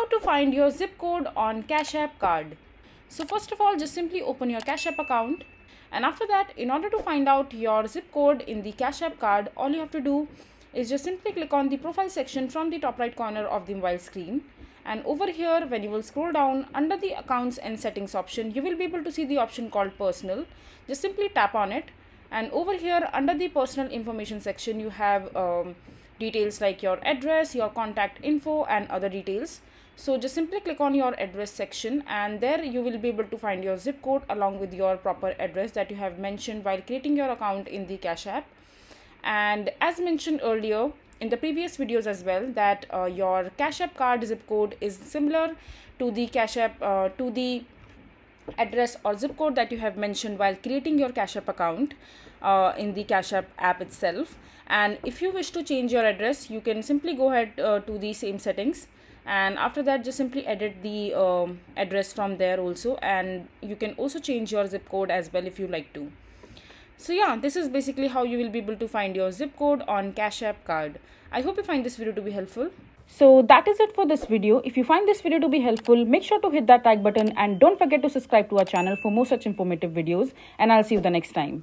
to find your zip code on Cash App card. So first of all, just simply open your Cash App account, and after that, in order to find out your zip code in the Cash App card, all you have to do is just simply click on the profile section from the top right corner of the mobile screen. And over here, when you will scroll down under the accounts and settings option, you will be able to see the option called personal. Just simply tap on it, and over here under the personal information section, you have details like your address, your contact info, and other details. So just simply click on your address section, and there you will be able to find your zip code along with your proper address that you have mentioned while creating your account in the Cash App. And as mentioned earlier in the previous videos as well, that your Cash App card zip code is similar to the Cash App to the address or zip code that you have mentioned while creating your Cash App account in the Cash App itself. And if you wish to change your address, you can simply go ahead to the same settings, and after that just simply edit the address from there also, and you can also change your zip code as well if you like to. So yeah, this is basically how you will be able to find your zip code on Cash App card. I hope you find this video to be helpful. So that is it for this video. If you find this video to be helpful, make sure to hit that like button and don't forget to subscribe to our channel for more such informative videos, and I'll see you the next time.